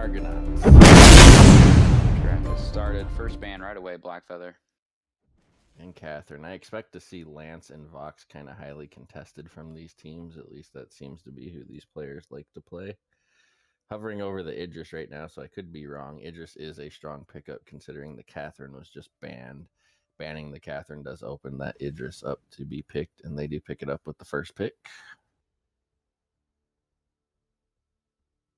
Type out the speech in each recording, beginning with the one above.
Argonauts. Draft has started. First ban right away, Blackfeather. And Catherine. I expect to see Lance and Vox kind of highly contested from these teams. At least that seems to be who these players like to play. Hovering over the Idris right now, so I could be wrong. Idris is a strong pickup considering the Catherine was just banned. Banning the Catherine does open that Idris up to be picked, and they do pick it up with the first pick.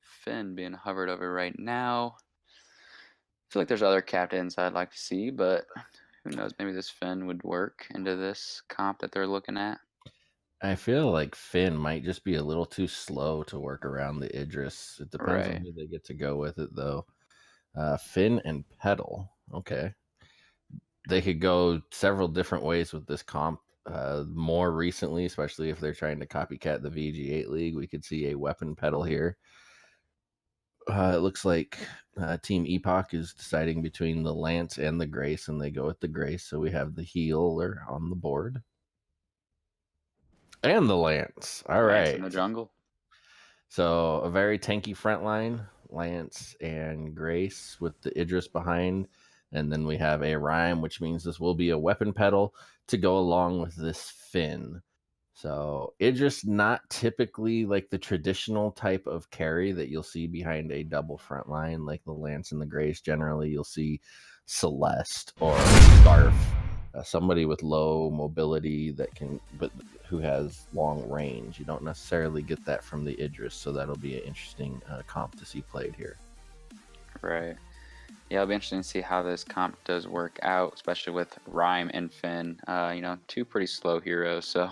Finn being hovered over right now. I feel like there's other captains I'd like to see, but who knows? Maybe this Finn would work into this comp that they're looking at. I feel like Finn might just be a little too slow to work around the Idris. It depends on who they get to go with it, though. Finn and Pedal. Okay. They could go several different ways with this comp. More recently, especially if they're trying to copycat the VG8 League, we could see a weapon pedal here. It looks like Team Epoch is deciding between the Lance and the Grace, and they go with the Grace. So we have the healer on the board. And the Lance. All right. Lance in the jungle. So a very tanky front line, Lance and Grace with the Idris behind. And then we have a Rhyme, which means this will be a weapon pedal to go along with this Finn. So Idris not typically like the traditional type of carry that you'll see behind a double front line like the Lance and the Grace. Generally, you'll see Celeste or Scarf, somebody with low mobility that can, but who has long range. You don't necessarily get that from the Idris, so that'll be an interesting comp to see played here. Right. Yeah, it'll be interesting to see how this comp does work out, especially with Rhyme and Finn. Two pretty slow heroes, so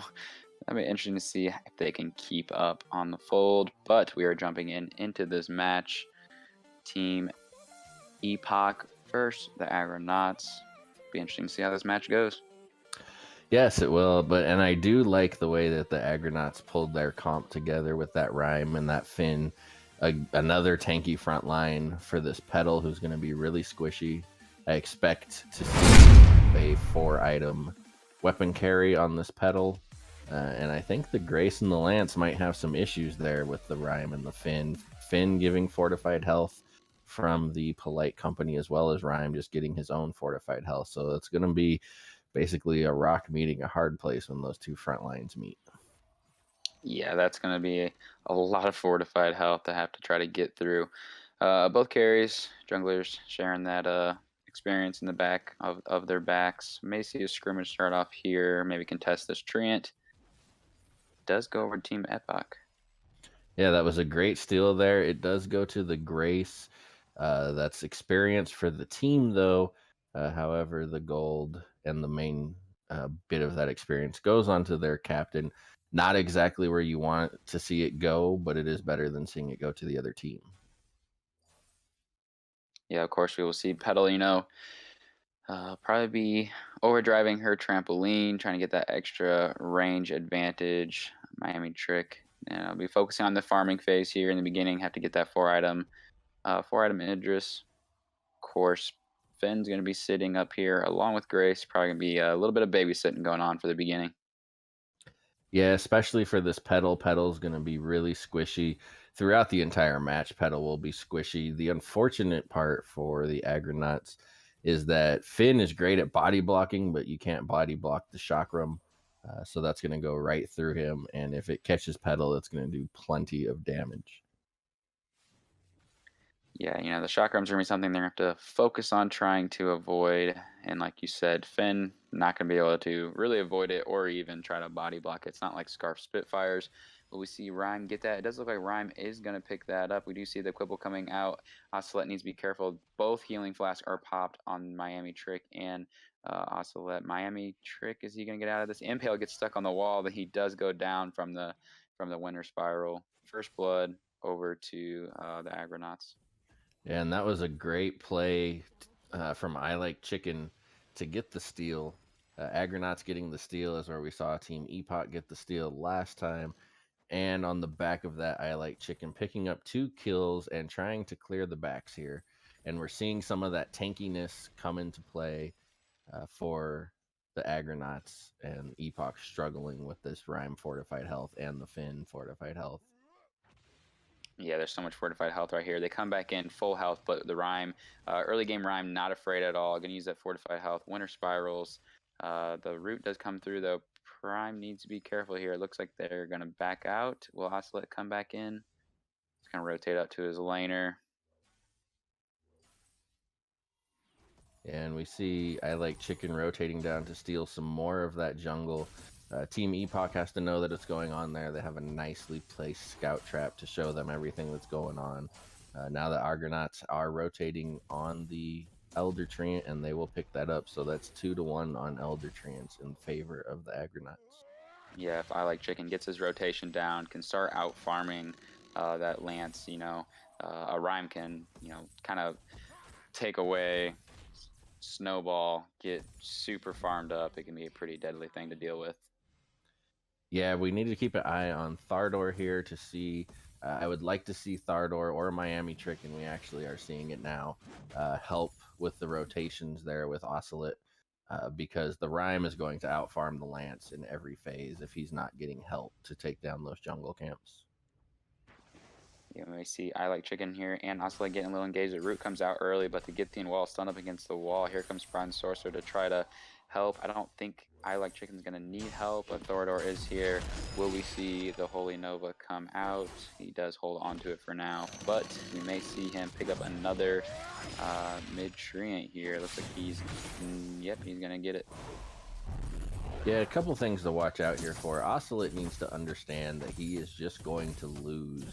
that'll be interesting to see if they can keep up on the fold. But we are jumping into this match. Team Epoch versus the Argonauts. Be interesting to see how this match goes. Yes, it will. And I do like the way that the Argonauts pulled their comp together with that Rhyme and that Finn. Another tanky front line for this pedal who's going to be really squishy. I expect to see a 4-item weapon carry on this pedal. And I think the Grace and the Lance might have some issues there with the Rhyme and the Finn. Finn giving fortified health from the Polite Company, as well as Rhyme just getting his own fortified health. So it's going to be basically a rock meeting a hard place when those two front lines meet. Yeah, that's going to be a lot of fortified health to have to try to get through. Both carries, junglers sharing that experience in the back of their backs. May see a scrimmage start off here, maybe contest this Treant. Does go over to Team Epoch. Yeah, that was a great steal there. It does go to the Grace. That's experience for the team, though. However, the gold and the main bit of that experience goes onto their captain. Not exactly where you want to see it go, but it is better than seeing it go to the other team. Yeah, of course, we will see Petal, probably be overdriving her trampoline, trying to get that extra range advantage. Miami Trick. And I'll be focusing on the farming phase here in the beginning. Have to get that 4-item Idris. Of course, Finn's going to be sitting up here along with Grace. Probably going to be a little bit of babysitting going on for the beginning. Yeah, especially for this pedal. Pedal's going to be really squishy. Throughout the entire match, pedal will be squishy. The unfortunate part for the Argonauts is that Finn is great at body blocking, but you can't body block the chakram. So that's going to go right through him. And if it catches pedal, it's going to do plenty of damage. Yeah, the chakrams are going to be something they're going to have to focus on trying to avoid. And like you said, Finn not going to be able to really avoid it or even try to body block it. It's not like Scarf Spitfires. But we see Rhyme get that. It does look like Rhyme is going to pick that up. We do see the Quibble coming out. Ocelot needs to be careful. Both healing flasks are popped on Miami Trick and Ocelot. Miami Trick, is he going to get out of this? Impale gets stuck on the wall, but he does go down from the Winter Spiral. First blood over to the Argonauts. Yeah, and that was a great play from I Like Chicken to get the steal. Argonauts getting the steal is where we saw Team Epoch get the steal last time. And on the back of that, I Like Chicken picking up 2 kills and trying to clear the backs here. And we're seeing some of that tankiness come into play for the Argonauts, and Epoch struggling with this Rhyme fortified health and the Finn fortified health. Yeah, there's so much fortified health right here. They come back in full health, but the Rhyme, early game Rhyme, not afraid at all. Gonna use that fortified health. Winter Spirals. The root does come through though. Prime needs to be careful here. It looks like they're gonna back out. Will Oscillate come back in? He's gonna rotate up to his laner. And we see I Like Chicken rotating down to steal some more of that jungle. Team Epoch has to know that it's going on there. They have a nicely placed scout trap to show them everything that's going on. Now the Argonauts are rotating on the Elder Treant, and they will pick that up. So that's 2-1 on Elder Treants in favor of the Argonauts. Yeah, if I Like Chicken gets his rotation down, can start out farming that Lance, a Rhyme can, kind of take away, snowball, get super farmed up. It can be a pretty deadly thing to deal with. Yeah, we need to keep an eye on Thardor here to see. I would like to see Thardor or Miami Trick, and we actually are seeing it now, help with the rotations there with Oscillate, because the Rhyme is going to outfarm the Lance in every phase if he's not getting help to take down those jungle camps. You may see I Like Chicken here and Oscillate getting a little engaged. The root comes out early, but the Githian wall stunned up against the wall. Here comes Prime Sorcerer to try to help. I don't think I Like Chicken's going to need help, but Thorador is here. Will we see the Holy Nova come out? He does hold on to it for now, but we may see him pick up another mid-treant here. Looks like he's going to get it. Yeah, a couple things to watch out here for. Oscillate needs to understand that he is just going to lose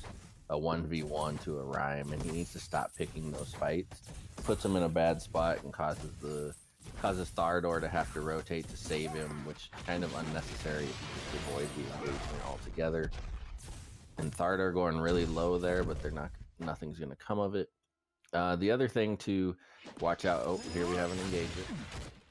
a 1v1 to a Rhyme, and he needs to stop picking those fights. Puts him in a bad spot and causes Thardor to have to rotate to save him, which is kind of unnecessary if you just avoid the engagement altogether. And Thardor going really low there, but nothing's going to come of it. The other thing to watch out. Oh, here we have an engagement.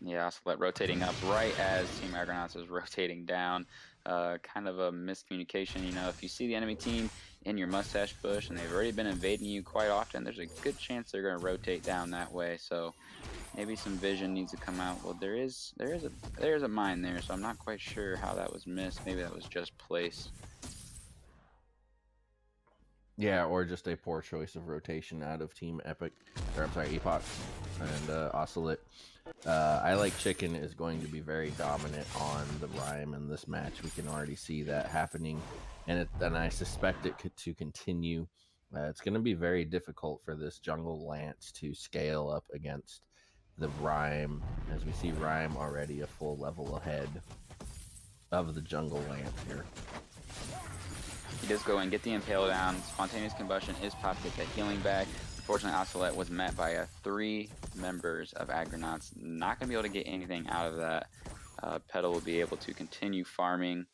Yeah, Oscillate rotating up right as Team Argonauts is rotating down. Kind of a miscommunication. If you see the enemy team in your mustache bush and they've already been invading you quite often, there's a good chance they're going to rotate down that way. So maybe some vision needs to come out. Well, there's a mine there, so I'm not quite sure how that was missed. Maybe that was just placed. Yeah, or just a poor choice of rotation out of Team Epoch, or I'm sorry, Epoch and Oscillate. I Like Chicken is going to be very dominant on the Rhyme in this match. We can already see that happening, and I suspect it to continue. It's going to be very difficult for this jungle Lance to scale up against the Rhyme, as we see Rhyme already a full level ahead of the jungle Lance here. He does go and get the Impale down. Spontaneous Combustion is popped, get that healing back. Unfortunately, Oscillate was met by 3 members of Argonauts. Not going to be able to get anything out of that. Petal will be able to continue farming.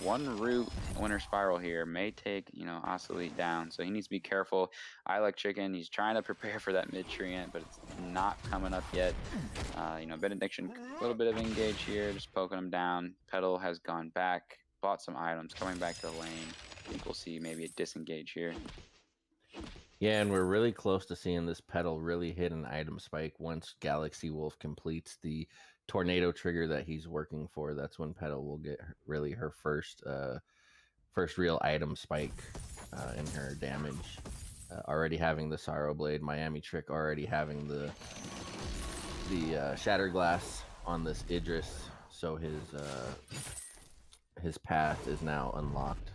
One root Winter Spiral here may take, Oscillate down. So he needs to be careful. I Like Chicken, he's trying to prepare for that mid-treant, but it's not coming up yet. Benediction, a little bit of engage here, just poking him down. Petal has gone back, bought some items, coming back to the lane. I think we'll see maybe a disengage here. Yeah, and we're really close to seeing this Petal really hit an item spike once Galaxy Wolf completes the tornado trigger that he's working for. That's when Petal will get really her first real item spike in her damage. Already having the Sorrow Blade, Miami Trick already having the Shatter Glass on this Idris, so his path is now unlocked.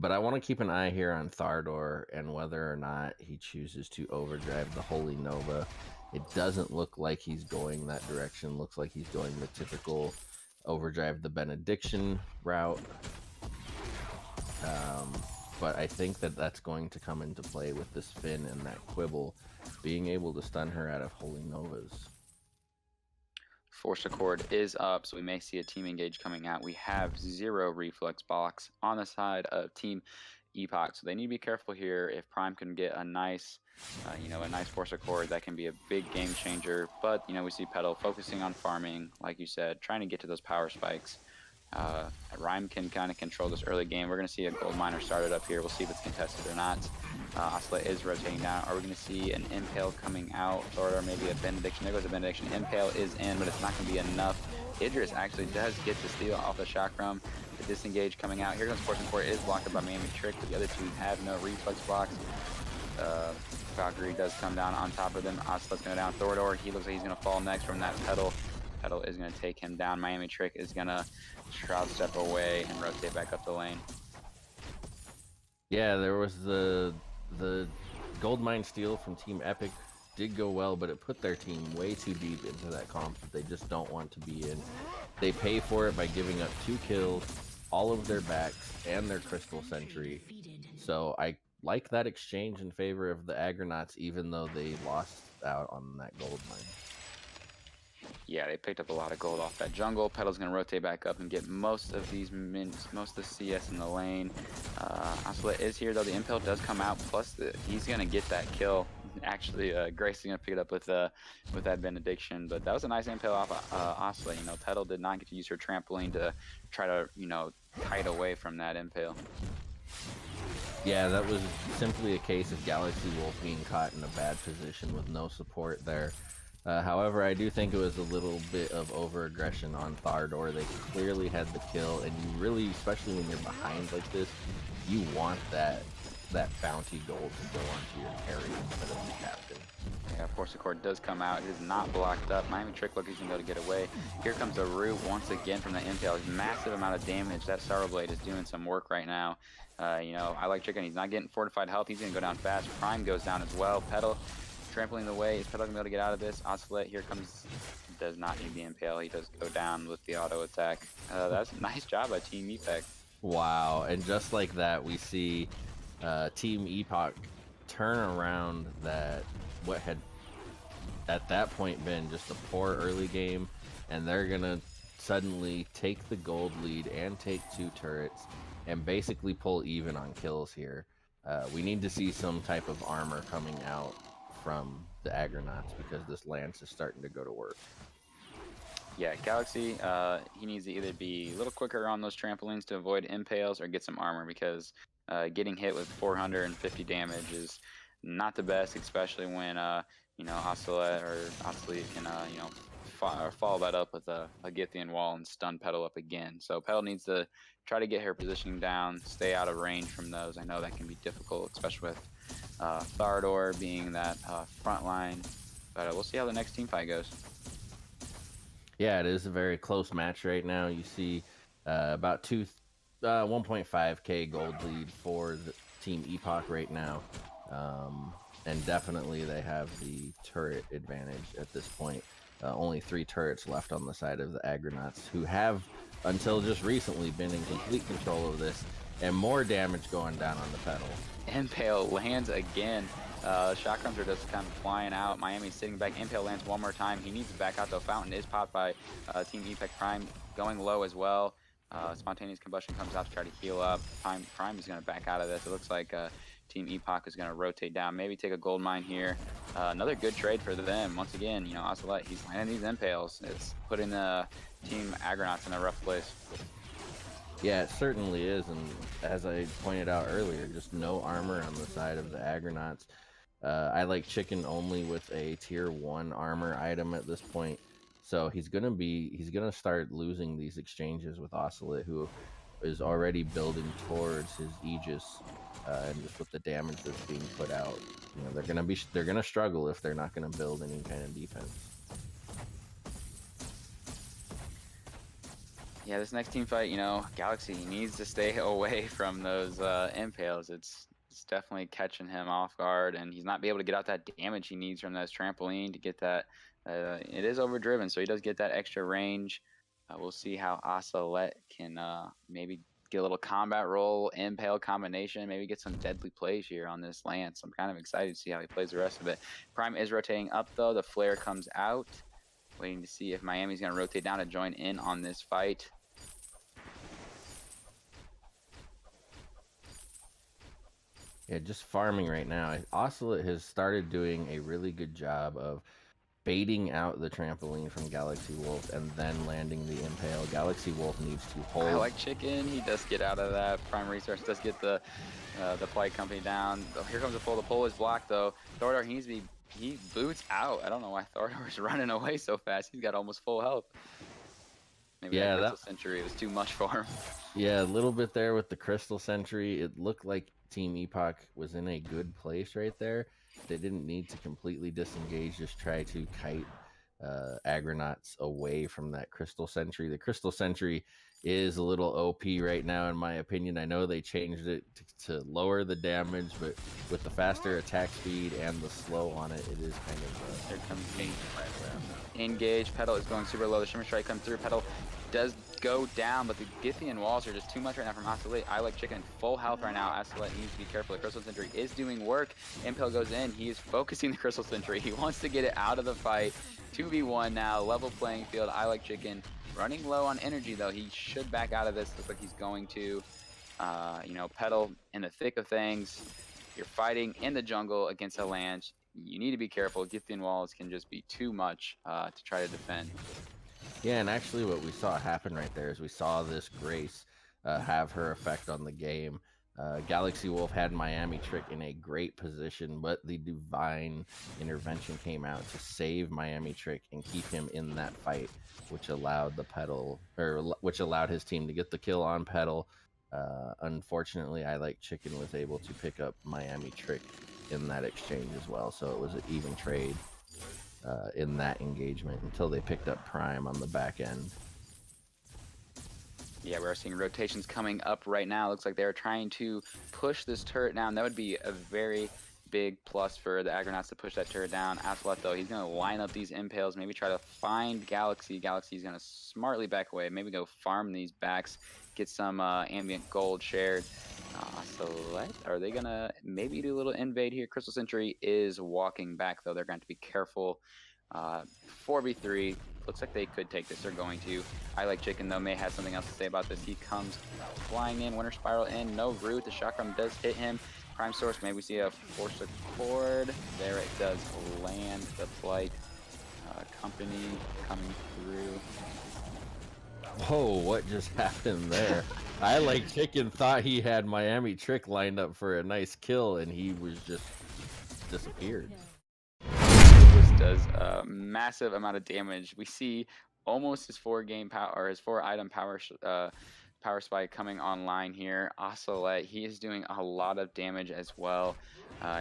But I want to keep an eye here on Thardor and whether or not he chooses to overdrive the Holy Nova. It doesn't look like he's going that direction. Looks like he's going the typical overdrive the Benediction route. But I think that's going to come into play with this Finn and that Quibble being able to stun her out of Holy Novas. Force Accord is up, so we may see a team engage coming out. We have 0 reflex box on the side of Team Epoch, so they need to be careful here. If Prime can get a nice, a nice Force Accord, that can be a big game changer. But we see Petal focusing on farming, like you said, trying to get to those power spikes. Rhyme can kind of control this early game. We're going to see a gold miner started up here. We'll see if it's contested or not. Oscillate is rotating down. Are we going to see an Impale coming out, or maybe a Benediction? There goes a Benediction. Impale is in, but it's not going to be enough. Idris actually does get the steal off the Chakram. The disengage coming out. Here comes Fortune Court. Is blocked by Miami Trick, but the other two have no reflex blocks. Valkyrie does come down on top of them. Oscillate's going to down Thorador. He looks like he's going to fall next from that pedal. Pedal is going to take him down. Miami Trick is going to Shroud step away and rotate back up the lane. Yeah, there was the gold mine steal from Team Epic did go well, but it put their team way too deep into that comp that they just don't want to be in. They pay for it by giving up 2 kills, all of their backs, and their Crystal Sentry. So I like that exchange in favor of the Argonauts, even though they lost out on that gold mine. Yeah, they picked up a lot of gold off that jungle. Pedal's going to rotate back up and get most of these mints, most of the CS in the lane. Oscillate is here, though. The Impale does come out, plus he's going to get that kill. Actually, Grace is going to pick it up with that Benediction, but that was a nice Impale off Oscillate. You know, Pedal did not get to use her trampoline to try to, you know, kite away from that Impale. Yeah, that was simply a case of Galaxy Wolf being caught in a bad position with no support there. However, I do think it was a little bit of over-aggression on Thorador. They clearly had the kill, and you really, especially when you're behind like this, you want that bounty gold to go onto your carry instead of the captain. Yeah, Force Accord does come out. It is not blocked up. Miami Trick looking to go to get away. Here comes a root once again from the Impale. Massive amount of damage. That Sorrow Blade is doing some work right now. You know, I like Chicken. He's not getting fortified health. He's going to go down fast. Prime goes down as well. Pedal trampling the way. Is Pedal going to be able to get out of this? Oscillate here comes. Does not need the Impale. He does go down with the auto attack. That's a nice job by Team Epoch. Wow, and just like that, we see Team Epoch turn around what had at that point been just a poor early game, and they're gonna suddenly take the gold lead and take 2 turrets and basically pull even on kills here. We need to see some type of armor coming out from the Argonauts because this Lance is starting to go to work. Yeah, Galaxy, he needs to either be a little quicker on those trampolines to avoid impales or get some armor, because getting hit with 450 damage is not the best, especially when you know, Oscillate can you know, follow that up with a Githian wall and stun Pedal up again. So Pedal needs to try to get her positioning down, stay out of range from those. I know that can be difficult, especially with Thorador being that front line, but we'll see how the next team fight goes. Yeah, it is a very close match right now. You see about 1.5k gold lead for the Team Epoch right now. And definitely they have the turret advantage at this point. Only 3 turrets left on the side of the Argonauts, who have, until just recently, been in complete control of this, and more damage going down on the pedal. Impale lands again. Chakrams are just kind of flying out. Miami's sitting back. Impale lands one more time. He needs to back out, though. Fountain is popped by Team Epoch. Prime going low as well. Spontaneous Combustion comes out to try to heal up. Prime is going to back out of this. It looks like Team Epoch is going to rotate down, maybe take a gold mine here. Another good trade for them. Once again, you know, Oscillate, he's landing these impales. It's putting the Team Argonauts in a rough place. Yeah, it certainly is, and as I pointed out earlier, just no armor on the side of the Argonauts. I like Chicken only with a tier 1 armor item at this point. So he's gonna start losing these exchanges with Oscillate, who is already building towards his Aegis, and just with the damage that's being put out, you know, they're gonna struggle if they're not gonna build any kind of defense. Yeah, this next team fight, you know, Galaxy needs to stay away from those impales. It's definitely catching him off guard, and he's not be able to get out that damage he needs from that trampoline to get that. It is overdriven, so he does get that extra range. We'll see how Oscillate can maybe get a little combat roll, impale combination, maybe get some deadly plays here on this Lance. I'm kind of excited to see how he plays the rest of it. Prime is rotating up, though. The flare comes out. Waiting to see if Miami's going to rotate down to join in on this fight. Yeah, just farming right now. Oscillate has started doing a really good job of baiting out the trampoline from Galaxy Wolf and then landing the impale. Galaxy Wolf needs to hold. I like chicken. He does get out of that. Prime Resource does get the flight company down. Oh, here comes the pull. The pull is blocked though. Thordar, he boots out. I don't know why Thordar was running away so fast. He's got almost full health. Maybe that Crystal Sentry was too much for him. Yeah, a little bit there with the Crystal Sentry. It looked like Team Epoch was in a good place right there. They didn't need to completely disengage, just try to kite Argonauts away from that Crystal Sentry. The Crystal Sentry is a little OP right now, in my opinion. I know they changed it to lower the damage, but with the faster attack speed and the slow on it, it is kind of... Here comes Engage. Petal is going super low. The Shimmer Strike comes through. Petal does go down, but the Githian walls are just too much right now from Ocelot. I like chicken. Full health right now. Ocelot needs to be careful. The Crystal Sentry is doing work. Impale goes in. He is focusing the Crystal Sentry. He wants to get it out of the fight. 2v1 now. Level playing field. I like chicken. Running low on energy, though. He should back out of this. Looks like he's going to. You know, Petal in the thick of things. You're fighting in the jungle against a Lange. You need to be careful. Githian walls can just be too much to try to defend. Yeah, and actually what we saw happen right there is we saw this Grace have her effect on the game. Galaxy Wolf had Miami Trick in a great position, but the Divine Intervention came out to save Miami Trick and keep him in that fight, which allowed which allowed his team to get the kill on Petal. Unfortunately, I Like Chicken was able to pick up Miami Trick in that exchange as well, so it was an even trade in that engagement until they picked up Prime on the back end. Yeah, we're seeing rotations coming up right now. Looks like they're trying to push this turret down. That would be a very big plus for the Argonauts to push that turret down. Ocelot, though, he's going to line up these impales, maybe try to find Galaxy. Galaxy's going to smartly back away, maybe go farm these backs, get some ambient gold shared. Ocelot, are they going to maybe do a little invade here? Crystal Sentry is walking back, though. They're going to be careful. 4v3. Looks like they could take this. They're going to. I Like Chicken, though, may have something else to say about this. He comes flying in. Winter Spiral in. No root. The chakram does hit him. Prime Source. Maybe we see a Force Accord. There it does land. The Flight Company coming through. Whoa, what just happened there? I Like Chicken thought he had Miami Trick lined up for a nice kill, and he was just disappeared. This does a massive amount of damage. We see almost his 4-game power, or his 4-item power spike coming online here. Ocelot, he is doing a lot of damage as well.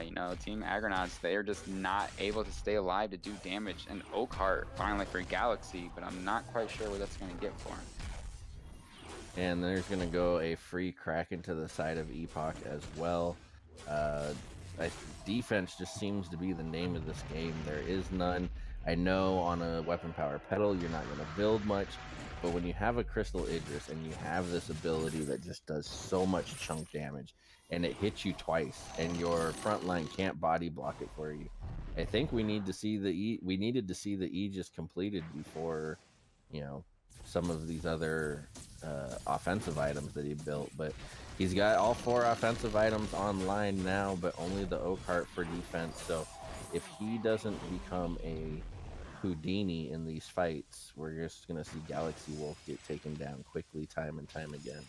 You know, Team Argonauts, they are just not able to stay alive to do damage. And Oakheart finally for Galaxy, but I'm not quite sure what that's going to get for him. And there's going to go a free Kraken to the side of Epoch as well. Defense just seems to be the name of this game. There is none. I know on a weapon power pedal you're not going to build much, but when you have a Crystal Idris and you have this ability that just does so much chunk damage and it hits you twice and your front line can't body block it for you, I think we need to see we needed to see the Aegis completed before, you know, some of these other offensive items that he built. But he's got all 4 offensive items online now, but only the Oakheart for defense. So if he doesn't become a Houdini in these fights, we're just going to see Galaxy Wolf get taken down quickly time and time again.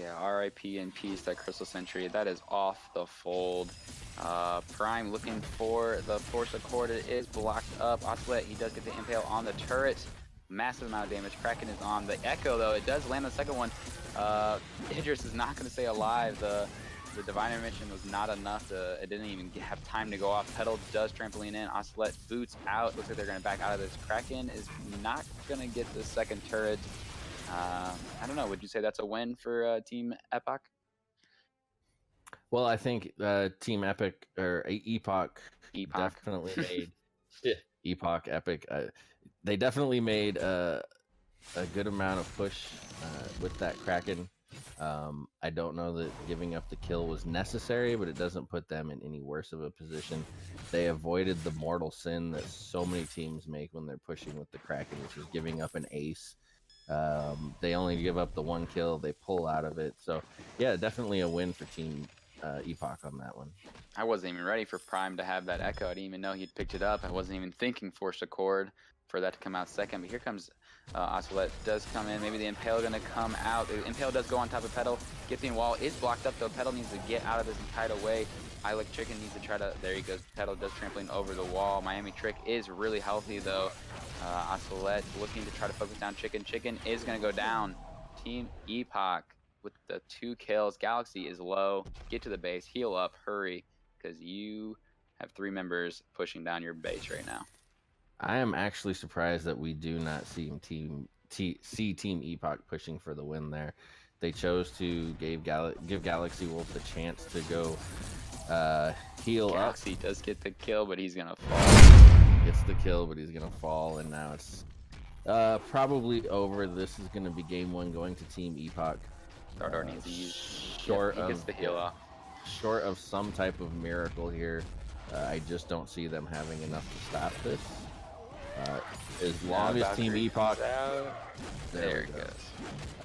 Yeah, RIP and peace, that Crystal Sentry. That is off the fold. Prime looking for the Force Accord. It is blocked up. Ocelot, he does get the impale on the turret. Massive amount of damage. Kraken is on the Echo, though. It does land on the second one. Idris is not going to stay alive. The Divine Intervention was not enough. It didn't even have time to go off. Petal does trampoline in. Ocelot boots out. Looks like they're going to back out of this. Kraken is not going to get the second turret. I don't know. Would you say that's a win for Team Epoch? Well, I think Team Epoch or Epoch definitely made Epoch Epic. They definitely made a good amount of push with that Kraken. I don't know that giving up the kill was necessary, but it doesn't put them in any worse of a position. They avoided the mortal sin that so many teams make when they're pushing with the Kraken, which is giving up an ace. They only give up the 1 kill, they pull out of it. So yeah, definitely a win for Team Epoch on that one. I wasn't even ready for Prime to have that echo. I didn't even know he'd picked it up. I wasn't even thinking Force Accord for that to come out second. But here comes Osceolet does come in. Maybe the Impale going to come out. The Impale does go on top of Petal. Githyan wall is blocked up though. Petal needs to get out of this and kite away. I Like Chicken needs to try to, there he goes. Petal does trampling over the wall. Miami Trick is really healthy though. Osceolet looking to try to focus down Chicken. Chicken is going to go down. Team Epoch with the 2 kills. Galaxy is low. Get to the base, heal up, hurry, because you have 3 members pushing down your base right now. I am actually surprised that we do not see Team Epoch pushing for the win there. They chose to give Galaxy Wolf the chance to go heal Galaxy up. does get the kill, but he's gonna fall. Gets the kill, but he's gonna fall, and now it's probably over. This is gonna be game 1 going to Team Epoch. Dardar needs to use. Short he gets the heal off. Short of some type of miracle here, I just don't see them having enough to stop this. As long as Team Epoch, there it goes.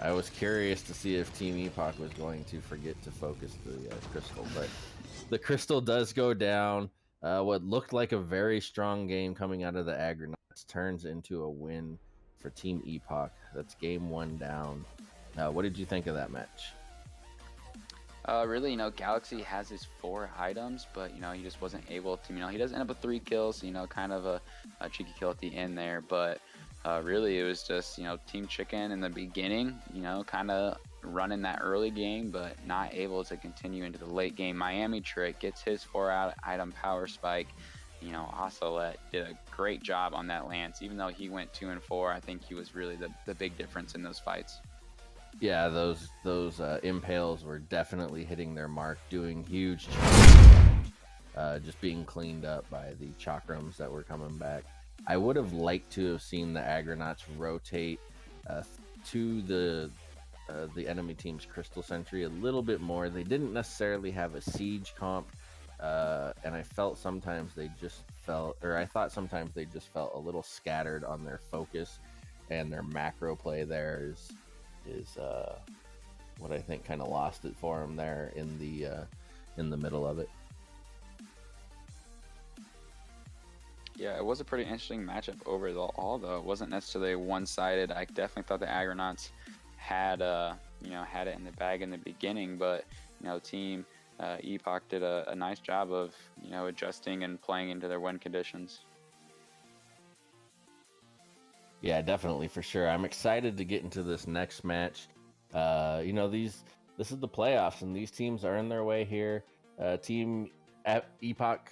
I was curious to see if Team Epoch was going to forget to focus the crystal, but the crystal does go down. What looked like a very strong game coming out of the Argonauts turns into a win for Team Epoch. That's game 1 down. What did you think of that match? Really, Galaxy has his 4 items, but, he just wasn't able to, he does end up with 3 kills, kind of a cheeky kill at the end there, but really it was just, Team Chicken in the beginning, kind of running that early game, but not able to continue into the late game. Miami Trick gets his 4-item power spike. Osceolet did a great job on that Lance, even though he went 2 and 4. I think he was really the big difference in those fights. Yeah, those impales were definitely hitting their mark, doing huge just being cleaned up by the chakrams that were coming back. I would have liked to have seen the Argonauts rotate to the enemy team's Crystal Sentry a little bit more. They didn't necessarily have a siege comp, and I thought sometimes they just felt a little scattered on their focus, and their macro play there is what I think kind of lost it for him there in the middle of it. Yeah, it was a pretty interesting matchup overall, though. It wasn't necessarily one-sided. I definitely thought the Argonauts had it in the bag in the beginning, but Team Epoch did a nice job of adjusting and playing into their win conditions. Yeah, definitely, for sure. I'm excited to get into this next match. This is the playoffs, and these teams are in their way here. Team Epoch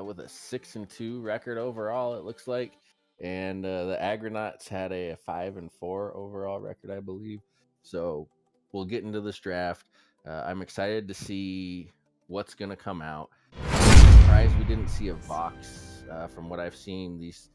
with a 6-2 record overall, it looks like, and the Argonauts had a 5-4 overall record, I believe. So we'll get into this draft. I'm excited to see what's going to come out. I'm surprised we didn't see a Vox. From what I've seen, these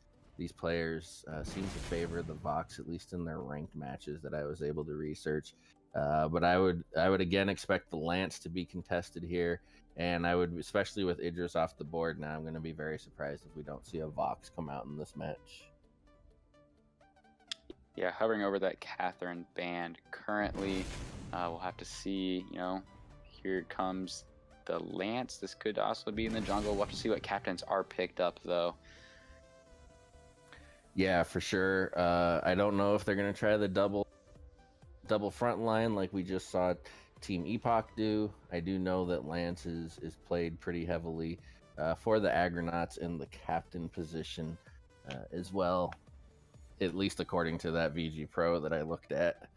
players seem to favor the Vox, at least in their ranked matches that I was able to research. But I would again expect the Lance to be contested here, and I would, especially with Idris off the board now, I'm going to be very surprised if we don't see a Vox come out in this match. Yeah, hovering over that Catherine band currently. We'll have to see. Here comes the Lance. This could also be in the jungle. We'll have to see what captains are picked up, though. Yeah, for sure. I don't know if they're going to try the double front line like we just saw Team Epoch do. I do know that Lance is played pretty heavily for the Argonauts in the captain position as well, at least according to that VG Pro that I looked at.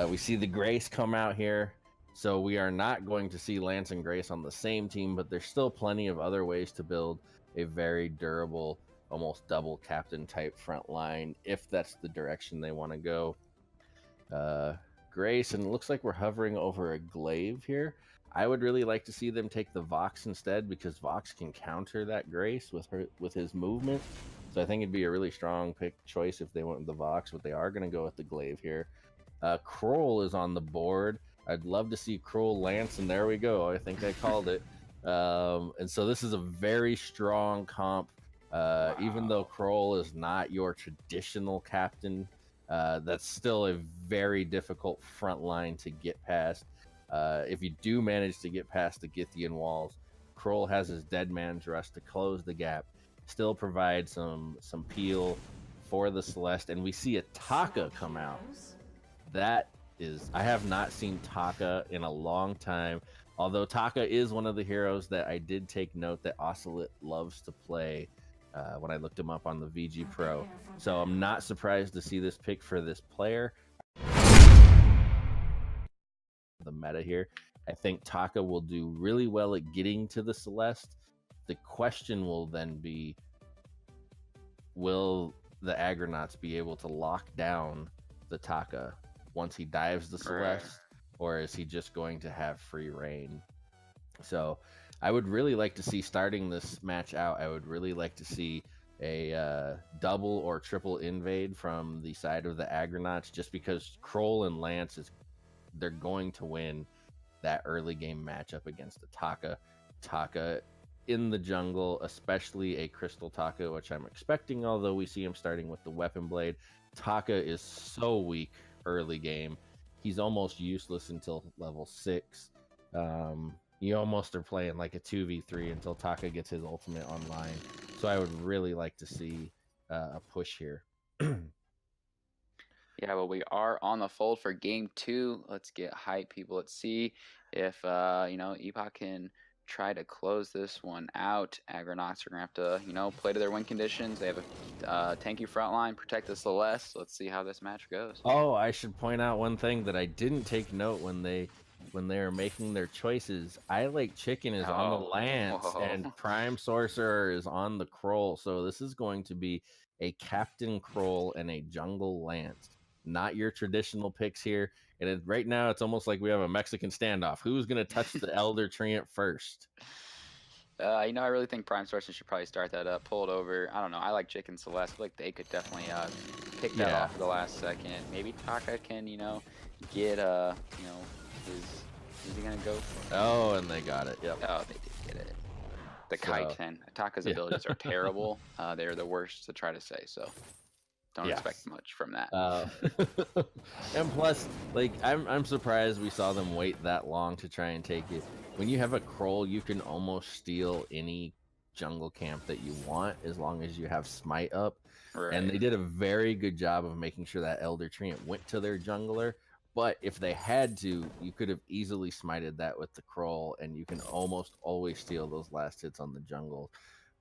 We see the Grace come out here, so we are not going to see Lance and Grace on the same team, but there's still plenty of other ways to build a very durable, almost double captain type front line if that's the direction they want to go. Grace, and it looks like we're hovering over a glaive here. I would really like to see them take the Vox instead, because Vox can counter that Grace with his movement. So I think it'd be a really strong pick choice if they went with the Vox, but they are going to go with the glaive here. Kroll is on the board. I'd love to see Kroll Lance, and there we go. I think I called it. And so this is a very strong comp. Wow. Even though Kroll is not your traditional captain, that's still a very difficult front line to get past. If you do manage to get past the Githian walls, Kroll has his Dead Man's Rust to close the gap, still provide some peel for the Celeste, and we see a Taka come out. That is, I have not seen Taka in a long time. Although Taka is one of the heroes that I did take note that Ocelot loves to play when I looked him up on the VG Pro. So I'm not surprised to see this pick for this player. The meta here, I think Taka will do really well at getting to the Celeste. The question will then be, will the Argonauts be able to lock down the Taka once he dives the Celeste, or is he just going to have free reign? So I would really like to see, starting this match out, I would really like to see a double or triple invade from the side of the Argonauts, just because Kroll and Lance they're going to win that early game matchup against the Taka. Taka in the jungle, especially a Crystal Taka, which I'm expecting, although we see him starting with the Weapon Blade. Taka is so weak early game. He's almost useless until level 6. You almost are playing like a 2v3 until Taka gets his ultimate online. So I would really like to see a push here. Yeah, well, we are on the fold for game 2. Let's get hype, people. Let's see if Epoch can try to close this one out. Argonauts are gonna have to, play to their win conditions. They have a tanky front line, protect the Celeste. Let's see how this match goes. Oh, I should point out one thing that I didn't take note when they were making their choices. I Like Chicken is on the Lance, and Prime Sorcerer is on the Kroll. So this is going to be a Captain Kroll and a Jungle Lance. Not your traditional picks here. And right now, it's almost like we have a Mexican standoff. Who's going to touch the Elder Treant first? I really think Prime Sorcerer should probably start that up, pull it over. I don't know. I Like Chicken Celeste. I feel like they could definitely pick that off at the last second. Maybe Taka can, get is he gonna go for it? Oh, and they got it. Yep. Oh, they did get it. The Kaiten. Taka's abilities are terrible. They're the worst to try to say. So don't expect much from that. And plus, like, I'm surprised we saw them wait that long to try and take it. When you have a Kroll, you can almost steal any jungle camp that you want as long as you have Smite up. Right. And they did a very good job of making sure that Elder Treant went to their jungler. But if they had to, you could have easily smited that with the Kroll, and you can almost always steal those last hits on the jungle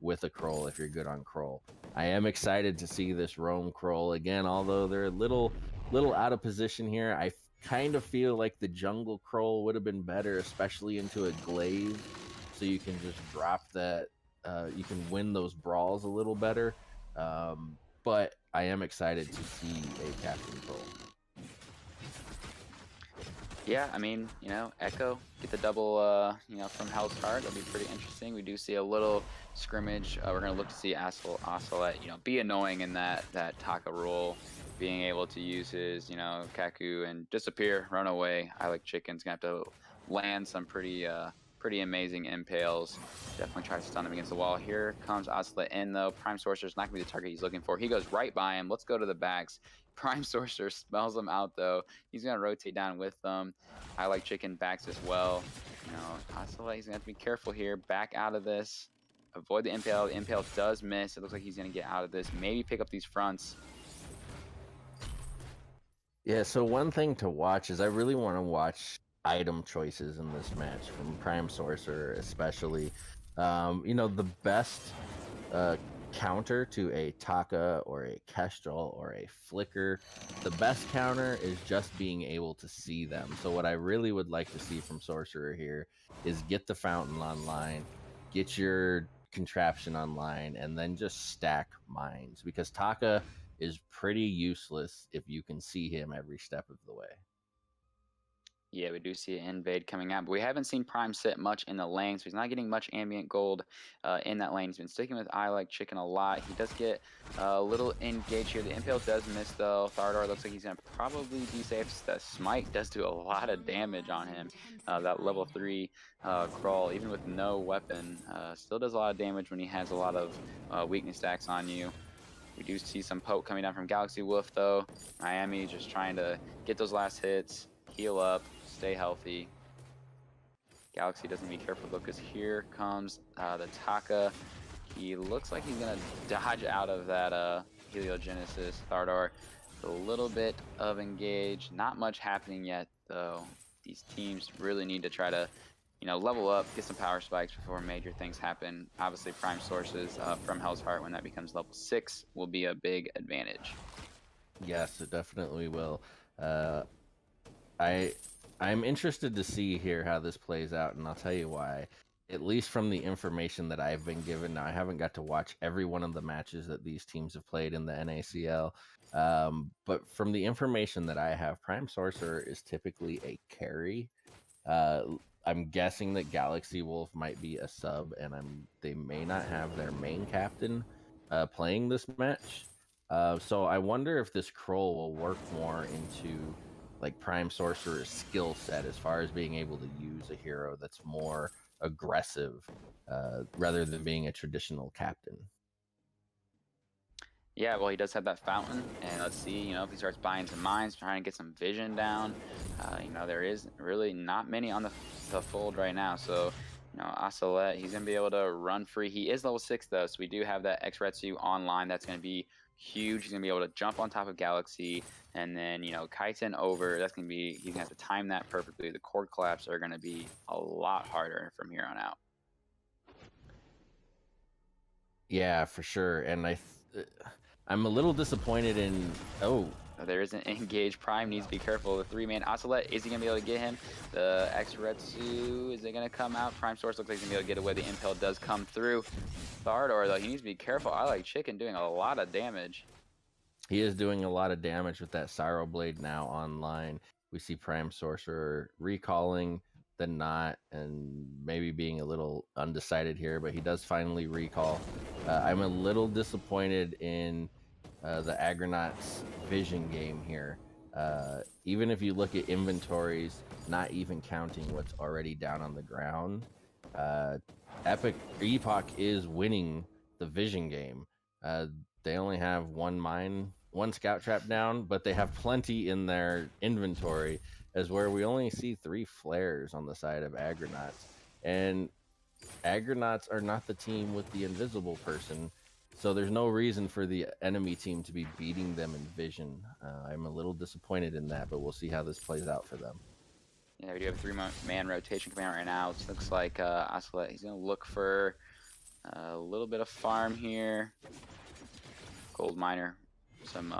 with a Kroll if you're good on Kroll. I am excited to see this roam Kroll again, although they're a little out of position here. I kind of feel like the jungle Kroll would have been better, especially into a glaive, so you can just drop that. You can win those brawls a little better. But I am excited to see a Captain Kroll. Yeah, I mean, Echo, get the double, from Hell's Heart. That'll be pretty interesting. We do see a little scrimmage. We're going to look to see Ocelot, be annoying in that Taka role, being able to use his, Kaku and disappear, run away. I Like Chicken's going to have to land some pretty amazing impales. Definitely try to stun him against the wall. Here comes Ocelot in, though. Prime Sorcerer's not going to be the target he's looking for. He goes right by him. Let's go to the backs. Prime Sorcerer smells him out, though. He's going to rotate down with them. I Like Chicken backs as well. Ocelot, he's going to have to be careful here. Back out of this. Avoid the impale. The impale does miss. It looks like he's going to get out of this. Maybe pick up these fronts. Yeah, so one thing to watch is I really want to watch item choices in this match from Prime Sorcerer, especially. The best counter to a Taka or a Kestrel or a Flicker, the best counter is just being able to see them. So what I really would like to see from Sorcerer here is get the Fountain online, get your contraption online, and then just stack mines, because Taka is pretty useless if you can see him every step of the way. Yeah, we do see an invade coming out, but we haven't seen Prime sit much in the lane, so he's not getting much ambient gold in that lane. He's been sticking with I Like Chicken a lot. He does get a little engaged here. The impale does miss, though. Thardor looks like he's going to probably be safe. The Smite does do a lot of damage on him. That level 3 crawl, even with no weapon, still does a lot of damage when he has a lot of weakness stacks on you. We do see some poke coming down from Galaxy Wolf, though. Miami just trying to get those last hits, heal up, stay healthy. Galaxy doesn't be careful though, because here comes the Taka. He looks like he's gonna dodge out of that Heliogenesis Thardor. A little bit of engage, not much happening yet though. These teams really need to try to, level up, get some power spikes before major things happen. Obviously, prime sources from Hell's Heart when that becomes level 6 will be a big advantage. Yes, it definitely will. I'm interested to see here how this plays out, and I'll tell you why. At least from the information that I've been given, now I haven't got to watch every one of the matches that these teams have played in the NACL, but from the information that I have, Prime Sorcerer is typically a carry. I'm guessing that Galaxy Wolf might be a sub, and they may not have their main captain playing this match. So I wonder if this Kroll will work more into like Prime Sorcerer's skill set as far as being able to use a hero that's more aggressive rather than being a traditional captain. Yeah, well, he does have that fountain, and let's see, if he starts buying some mines, trying to get some vision down. There is really not many on the fold right now, so Ocelot, he's going to be able to run free. He is level 6, though, so we do have that X-Retsu online. That's going to be huge. He's going to be able to jump on top of Galaxy, and then, Kaiten over. That's going to be, he's going to have to time that perfectly. The cord collapse are going to be a lot harder from here on out. Yeah, for sure. And I'm a little disappointed in... Oh, there is an engage. Prime needs to be careful. The 3-man Ocelot, is he going to be able to get him? The X-Retsu, is it going to come out? Prime Source looks like he's going to be able to get away. The Impel does come through. Thardor, though, he needs to be careful. I like Chicken doing a lot of damage. He is doing a lot of damage with that Syro Blade now online. We see Prime Sorcerer recalling the knot and maybe being a little undecided here, but he does finally recall. I'm a little disappointed in the Argonauts vision game here. Even if you look at inventories, not even counting what's already down on the ground, Epoch is winning the vision game. They only have one scout trap down, but they have plenty in their inventory, as where we only see 3 flares on the side of Argonauts. And Argonauts are not the team with the invisible person, so there's no reason for the enemy team to be beating them in vision. I'm a little disappointed in that, but we'll see how this plays out for them. Yeah, we do have a 3-man rotation coming out right now. It looks like Ocelot, he's going to look for a little bit of farm here. Gold miner, some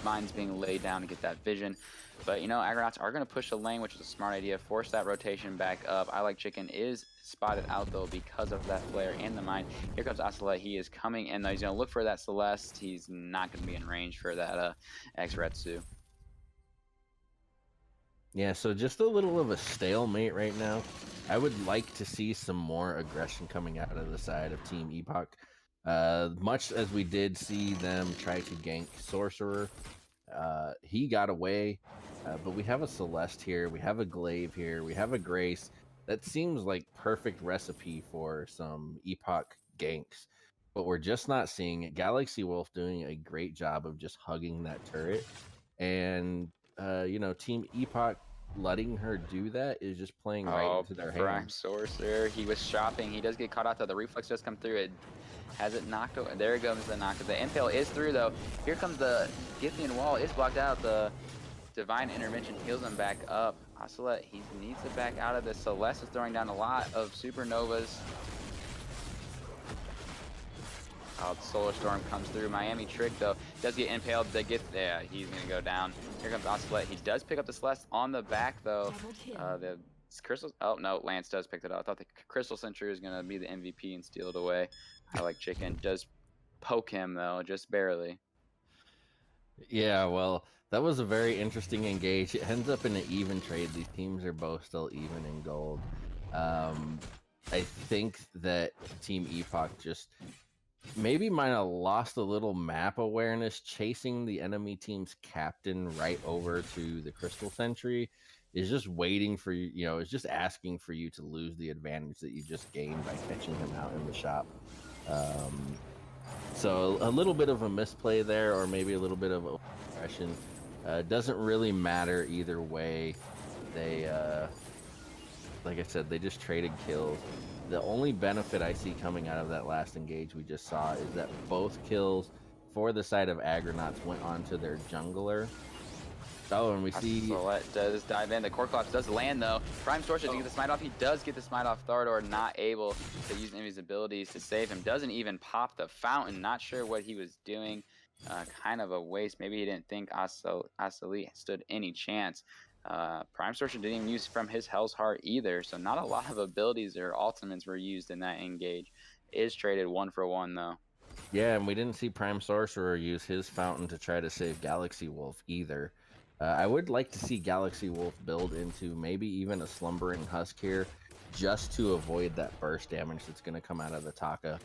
mines being laid down to get that vision. But, Argonauts are going to push the lane, which is a smart idea. Force that rotation back up. I Like Chicken is spotted out, though, because of that flare and the mine. Here comes Ocelot. He is coming in, though. He's going to look for that Celeste. He's not going to be in range for that X-Retsu. Yeah, so just a little of a stalemate right now. I would like to see some more aggression coming out of the side of Team Epoch. Much as we did see them try to gank Sorcerer, he got away, but we have a Celeste here, we have a Glaive here, we have a Grace. That seems like perfect recipe for some Epoch ganks, but we're just not seeing it. Galaxy Wolf doing a great job of just hugging that turret, and Team Epoch letting her do that is just playing right into their hands. Prime Sorcerer, he was shopping. He does get caught out, though. The reflex does come through. It has it knocked over. There goes the knock. The Impale is through, though. Here comes the Githian wall. It's blocked out. The Divine Intervention heals him back up. Ocelot, he needs to back out of this. Celeste is throwing down a lot of supernovas. Oh, the Solar Storm comes through. Miami Trick, though, does get impaled. Yeah, he's going to go down. Here comes Ocelot. He does pick up the Celeste on the back, though. The Crystal... Oh, no, Lance does pick it up. I thought the Crystal Sentry was going to be the MVP and steal it away. I Like Chicken does poke him, though, just barely. Yeah, well, that was a very interesting engage. It ends up in an even trade. These teams are both still even in gold. I think that Team Epoch just... maybe might have lost a little map awareness, chasing the enemy team's captain right over to the Crystal Sentry. Is just waiting for you, is just asking for you to lose the advantage that you just gained by catching him out in the shop. So a little bit of a misplay there, or maybe a little bit of aggression. Doesn't really matter either way. like I said, they just traded kills. The only benefit I see coming out of that last engage we just saw is that both kills for the side of Argonauts went onto their jungler. Oh, and we see Ocelot does dive in. The Core Collapse does land, though. Prime Sorcerer to get the smite off. He does get the smite off. Thorador not able to use any of his abilities to save him. Doesn't even pop the fountain. Not sure what he was doing. Kind of a waste. Maybe he didn't think Ocelot stood any chance. Prime Sorcerer didn't even use from his Hell's Heart either. So not a lot of abilities or ultimates were used in that engage. Is traded 1-for-1, though. Yeah, and we didn't see Prime Sorcerer use his fountain to try to save Galaxy Wolf either. I would like to see Galaxy Wolf build into maybe even a Slumbering Husk here, just to avoid that burst damage that's going to come out of the Taka,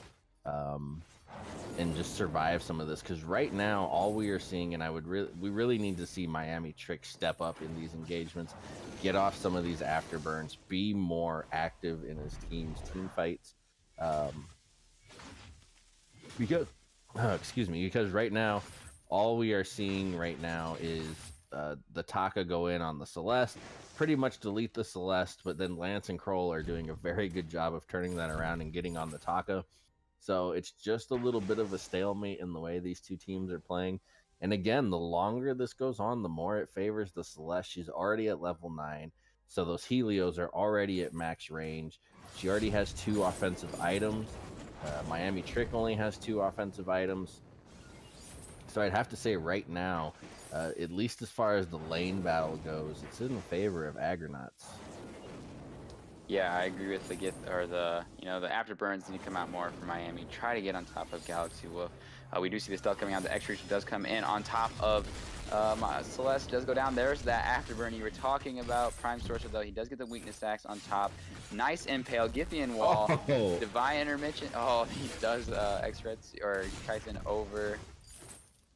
and just survive some of this. Because right now, all we are seeing, and we really need to see Miami Trick step up in these engagements, get off some of these afterburns, be more active in his team fights. Because right now, all we are seeing right now is the Taka go in on the Celeste, pretty much delete the Celeste, but then Lance and Kroll are doing a very good job of turning that around and getting on the Taka. So it's just a little bit of a stalemate in the way these two teams are playing. And again, the longer this goes on, the more it favors the Celeste. She's already at level 9, so those Helios are already at max range. She already has 2 offensive items. Miami Trick only has 2 offensive items. So I'd have to say right now, at least as far as the lane battle goes, it's in favor of Argonauts. Yeah, I agree with the afterburns need to come out more for Miami. Try to get on top of Galaxy Wolf. We do see the stealth coming out. The extra does come in on top of Celeste. Does go down. There's that afterburn you were talking about. Prime Sorcerer, though, he does get the weakness stacks on top. Nice impale. Get the in wall. Oh. Divine intermission. Oh, he does extra or Titan over.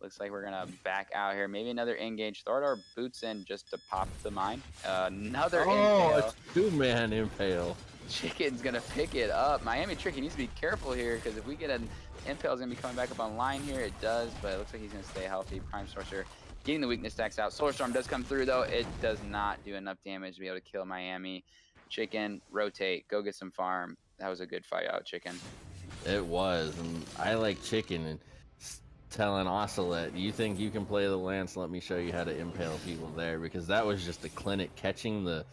Looks like we're gonna back out here. Maybe another engage. Thorador boots in just to pop the mine. Another impale. It's 2-man impale. Chicken's gonna pick it up. Miami Trick, he needs to be careful here because if we get an impale, is gonna be coming back up online here. It does, but it looks like he's gonna stay healthy. Prime Sorcerer getting the weakness stacks out. Solar Storm does come through though. It does not do enough damage to be able to kill Miami. Chicken, rotate, go get some farm. That was a good fight out, Chicken. It was, and I like Chicken and telling Ocelot, you think you can play the Lance? Let me show you how to impale people there, because that was just a clinic catching the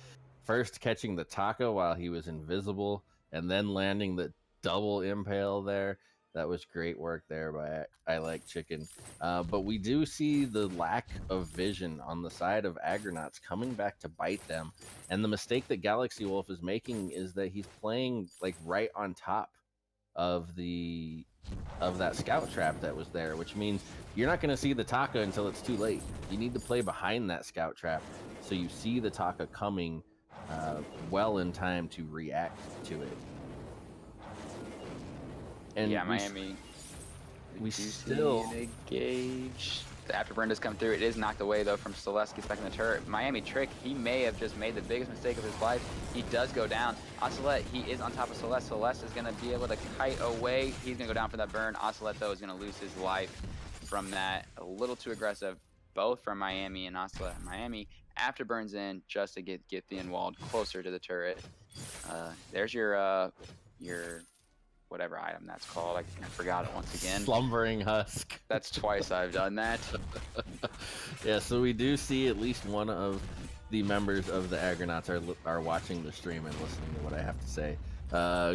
Taka while he was invisible and then landing the double impale there. That was great work there by I like Chicken. But we do see the lack of vision on the side of Argonauts coming back to bite them. And the mistake that Galaxy Wolf is making is that he's playing like right on top of that scout trap that was there, which means you're not going to see the Taka until it's too late. You need to play behind that scout trap so you see the Taka coming well in time to react to it. And yeah, Miami. We still engage. The afterburn does come through. It is knocked away though from Celeste. Gets back in the turret. Miami Trick, he may have just made the biggest mistake of his life. He does go down. Ocelot, he is on top of Celeste. Celeste is going to be able to kite away. He's going to go down for that burn. Ocelot though is going to lose his life from that. A little too aggressive, both from Miami and Ocelot. Miami afterburns in just to get the in-walled closer to the turret. There's your whatever item that's called. I forgot it once again. Slumbering Husk. That's twice I've done that. Yeah, so we do see at least one of the members of the Argonauts are watching the stream and listening to what I have to say.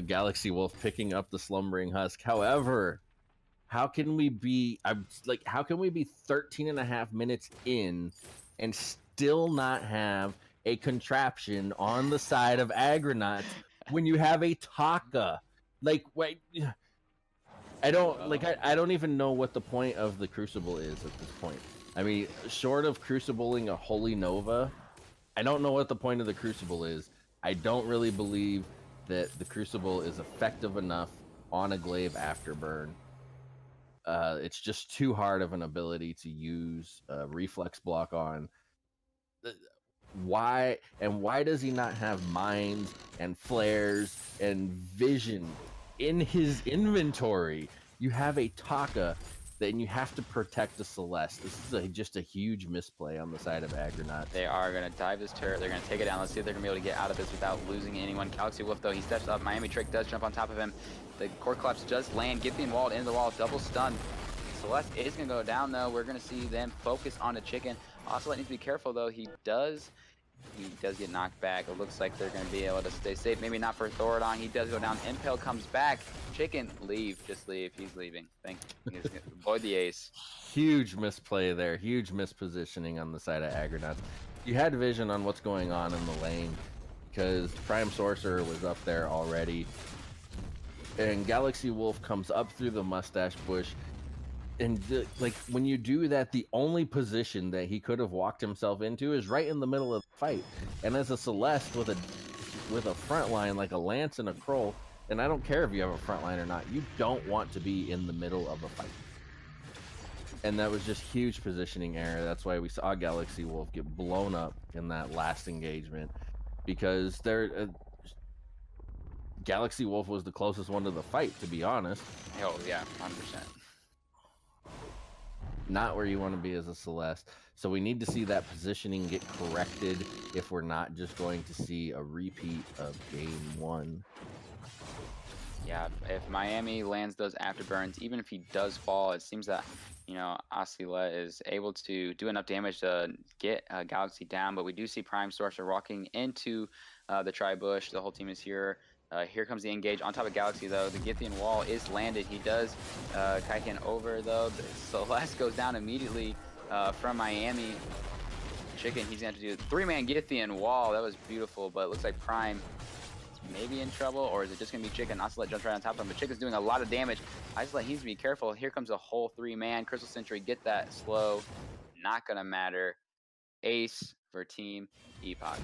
Galaxy Wolf picking up the Slumbering Husk. However, how can we be 13 and a half minutes in and still not have a contraption on the side of Argonauts when you have a Taka? Like, wait, I don't even know what the point of the Crucible is at this point. I mean, short of crucibling a Holy Nova, I don't know what the point of the Crucible is. I don't really believe that the Crucible is effective enough on a Glaive Afterburn. It's just too hard of an ability to use a Reflex block on. Why does he not have mines and flares and vision in his inventory? You have a Taka then you have to protect the Celeste. This is just a huge misplay on the side of Argonauts. They are going to dive this turret. They're going to take it down. Let's see if they're going to be able to get out of this without losing anyone. Galaxy Wolf, though, he steps up. Miami Trick does jump on top of him. The core collapse does land. Githian walled into the wall. Double stun. Celeste is going to go down, though. We're going to see them focus on the chicken. Ocelot needs to be careful, though. He does get knocked back. It looks like they're going to be able to stay safe. Maybe not for Thorodon. He does go down. Impale comes back. Chicken, leave. Just leave. He's leaving. Thank you. He's going to avoid the ace. Huge misplay there. Huge mispositioning on the side of Argonauts. You had vision on what's going on in the lane because Prime Sorcerer was up there already. And Galaxy Wolf comes up through the mustache bush. And like when you do that, the only position that he could have walked himself into is right in the middle of the fight. And as a Celeste with a front line like a Lance and a Kroll, and I don't care if you have a front line or not, you don't want to be in the middle of a fight. And that was just huge positioning error. That's why we saw Galaxy Wolf get blown up in that last engagement, because Galaxy Wolf was the closest one to the fight, to be honest. Oh yeah, 100%. Not where you want to be as a Celeste. So we need to see that positioning get corrected if we're not just going to see a repeat of game 1. Yeah, if Miami lands those afterburns, even if he does fall, it seems that, you know, Ocelot is able to do enough damage to get Galaxy down. But we do see Prime Sorcerer walking into the tri-bush. The whole team is here. Here comes the engage on top of Galaxy, though. The Githian wall is landed. He does Kaiken over, though. The Celeste goes down immediately from Miami. Chicken, he's going to do 3-man Githian wall. That was beautiful, but it looks like Prime is maybe in trouble, or is it just going to be Chicken? Ocelot jumps right on top of him, but Chicken's doing a lot of damage. Ocelot needs to be careful. Here comes a whole 3-man. Crystal Sentry, get that slow. Not going to matter. Ace for Team Epoch.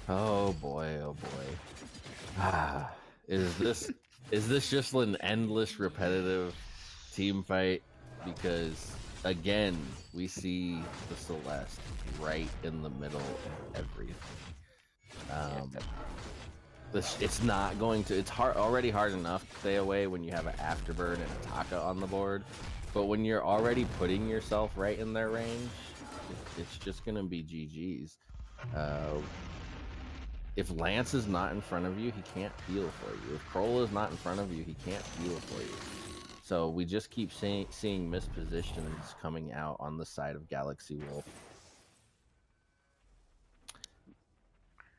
Oh boy, oh boy. Is this just an endless repetitive team fight? Because again, we see the Celeste right in the middle of everything. It's not going to. It's already hard enough to stay away when you have an Afterburn and a Taka on the board, but when you're already putting yourself right in their range, it's just gonna be GG's. If Lance is not in front of you, he can't heal for you. If Kroll is not in front of you, he can't heal for you. So we just keep seeing mispositions coming out on the side of Galaxy Wolf.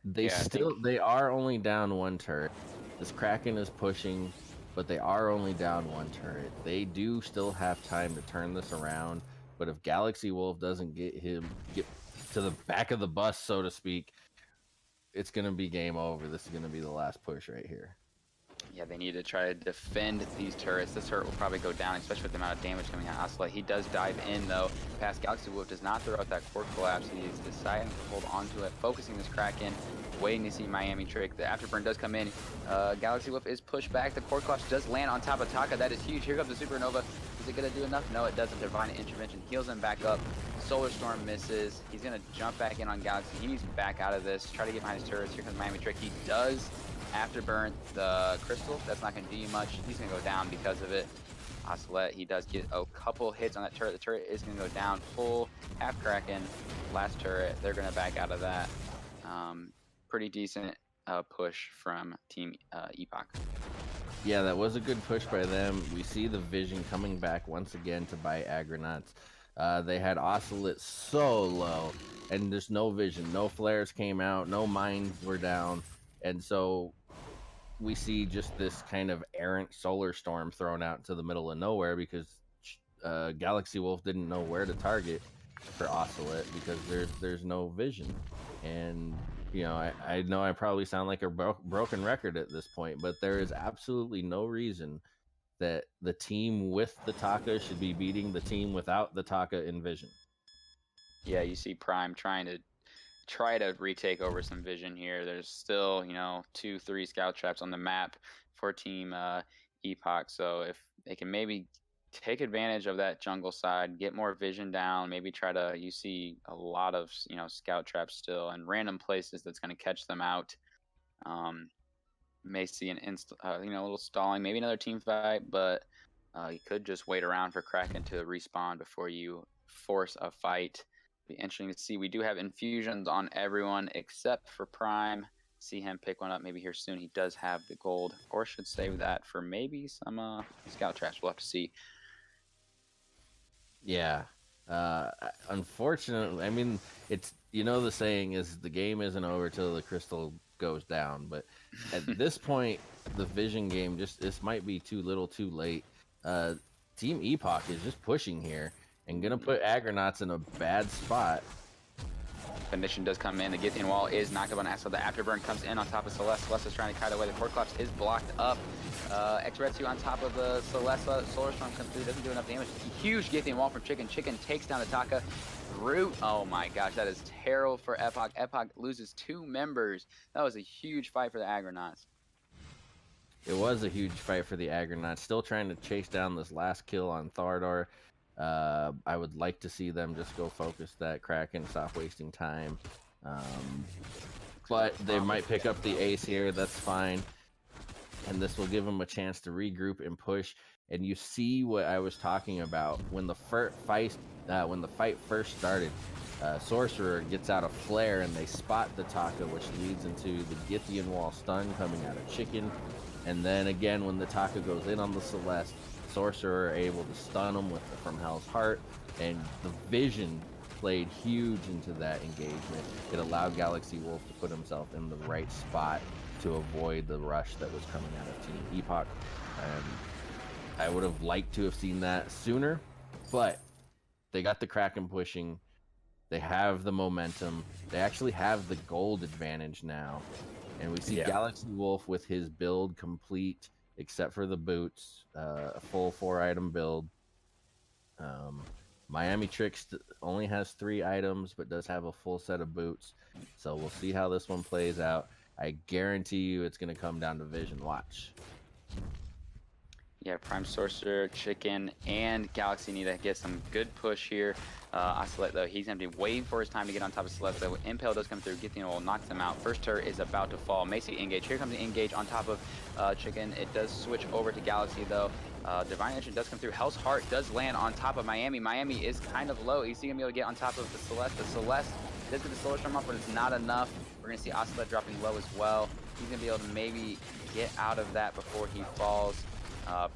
They are only down 1 turret. This Kraken is pushing, but they are only down 1 turret. They do still have time to turn this around, but if Galaxy Wolf doesn't get to the back of the bus, so to speak, it's going to be game over. This is going to be the last push right here. Yeah, they need to try to defend these turrets. This turret will probably go down, especially with the amount of damage coming out of Ocelot. He does dive in, though. Past Galaxy Wolf does not throw out that core collapse. He is deciding to hold onto it, focusing this Kraken, waiting to see Miami Trick. The Afterburn does come in. Galaxy Wolf is pushed back. The core collapse does land on top of Taka. That is huge. Here comes the Supernova. Is it going to do enough? No, it doesn't. Divine Intervention heals him back up. Solar Storm misses. He's going to jump back in on Galaxy. He needs to back out of this. Try to get behind his turrets. Here comes Miami Trick. He does Afterburn the Crystal. That's not going to do you much. He's going to go down because of it. Ocelot, he does get a couple hits on that turret. The turret is going to go down. Full half Kraken. Last turret. They're going to back out of that. Pretty decent push from Team Epoch. Yeah, that was a good push by them. We see the vision coming back once again to buy Argonauts. They had Ocelot so low, and there's no vision. No flares came out. No mines were down. And so we see just this kind of errant solar storm thrown out into the middle of nowhere because Galaxy Wolf didn't know where to target for Ocelot because there's no vision. And you know, I know I probably sound like a broken record at this point, but there is absolutely no reason that the team with the Taka should be beating the team without the Taka in vision. Yeah, you see Prime trying to retake over some vision here. There's still, you know, 2-3 scout traps on the map for Team Epoch. So if they can maybe take advantage of that jungle side, get more vision down, maybe try to, you see a lot of, you know, scout traps still and random places that's going to catch them out. May see an you know, a little stalling, maybe another team fight, but You could just wait around for Kraken to respawn before you force a fight. Be interesting to see. We do have infusions on everyone except for Prime. See him pick one up maybe here soon. He does have the gold, or should save that for maybe some scout traps. We'll have to see. Yeah. Unfortunately, I mean, it's, you know, the saying is the game isn't over till the crystal goes down. But at this point, the vision game this might be too little, too late. Team Epoch is just pushing here and gonna put Argonauts in a bad spot. Condition does come in. The Githian wall is knocked up on Axel. The afterburn comes in on top of Celeste. Celeste is trying to kite away. The Core Collapse is blocked up. X-Retsu on top of the Celeste. Solar Storm comes through. Doesn't do enough damage. Huge Githian wall from Chicken. Chicken takes down the Taka. Root. Oh my gosh, that is terrible for Epoch. Epoch loses 2 members. That was a huge fight for the Argonauts. It was a huge fight for the Argonauts. Still trying to chase down this last kill on Thardor. I would like to see them just go focus that Kraken, stop wasting time. But they might pick up the ace here. That's fine. And this will give them a chance to regroup and push. And you see what I was talking about when the fight first started. Sorcerer gets out a flare and they spot the Taka, which leads into the Githian wall stun coming out of Chicken. And then again, when the Taka goes in on the Celeste, Sorcerer are able to stun him from Hell's Heart, and the vision played huge into that engagement. It allowed Galaxy Wolf to put himself in the right spot to avoid the rush that was coming out of Team Epoch. I would have liked to have seen that sooner, but they got the Kraken pushing. They have the momentum. They actually have the gold advantage now. And we see Galaxy Wolf with his build complete, except for the boots, a full 4-item build. Miami Tricks only has 3 items, but does have a full set of boots. So we'll see how this one plays out. I guarantee you it's going to come down to vision. Watch. Yeah, Prime Sorcerer, Chicken, and Galaxy need to get some good push here. Ocelot, though, he's going to be waiting for his time to get on top of Celeste. So Impale does come through. Githian will knocks him out. First turret is about to fall. Macy engage. Here comes the engage on top of Chicken. It does switch over to Galaxy, though. Divine Engine does come through. Hell's Heart does land on top of Miami. Miami is kind of low. He's going to be able to get on top of the Celeste. The Celeste does get the Solar Storm up, but it's not enough. We're going to see Ocelot dropping low as well. He's going to be able to maybe get out of that before he falls.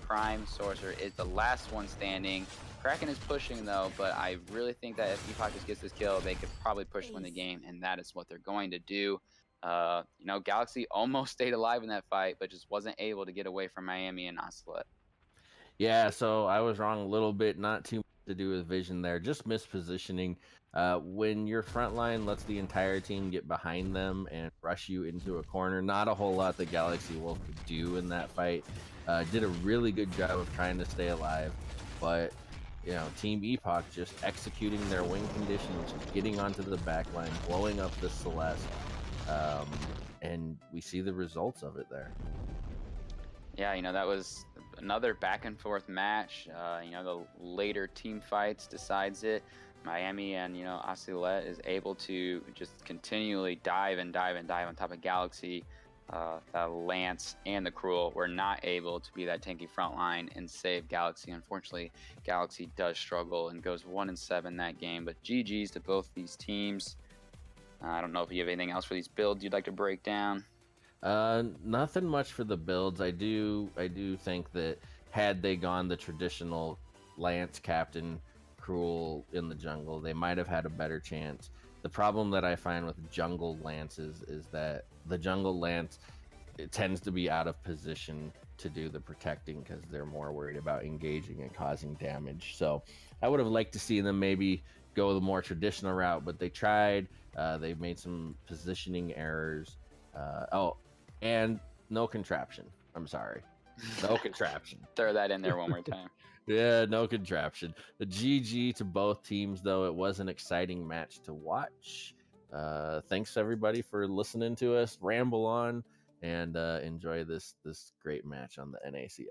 Prime Sorcerer is the last one standing. Kraken is pushing though, but I really think that if Epoch just gets this kill, they could probably push win the game, and that is what they're going to do. You know, Galaxy almost stayed alive in that fight, but just wasn't able to get away from Miami and Ocelot. Yeah, so I was wrong a little bit. Not too much to do with vision there, just mispositioning. When your front line lets the entire team get behind them and rush you into a corner, not a whole lot that Galaxy Wolf could do in that fight. Did a really good job of trying to stay alive, but you know, Team Epoch just executing their win condition, which is getting onto the back line, blowing up the Celeste, and we see the results of it there. Yeah, you know, that was another back and forth match. You know, the later team fights decides it. Miami and, you know, Ocelot is able to just continually dive and dive and dive on top of Galaxy. The Lance and the Cruel were not able to be that tanky front line and save Galaxy. Unfortunately, Galaxy does struggle and goes 1-7 that game, but GG's to both these teams. I don't know if you have anything else for these builds you'd like to break down. Nothing much for the builds. I do think that had they gone the traditional Lance Captain Cruel in the jungle, they might have had a better chance. The problem that I find with jungle lances is that the jungle lance, it tends to be out of position to do the protecting because they're more worried about engaging and causing damage. So I would have liked to see them maybe go the more traditional route, but they tried. They've made some positioning errors. And no contraption. I'm sorry. No contraption. Throw that in there one more time. Yeah, no contraption. The GG to both teams, though. It was an exciting match to watch. Thanks everybody for listening to us ramble on and enjoy this great match on the NACL.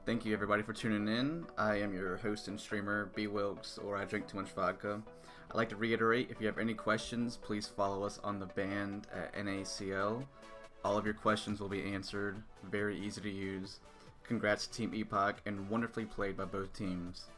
Thank you everybody for tuning in. I am your host and streamer, B Wilkes, or I drink too much vodka. I'd like to reiterate, if you have any questions, please follow us on the band at NACL. All of your questions will be answered. Very easy to use. Congrats to Team Epoch, and wonderfully played by both teams.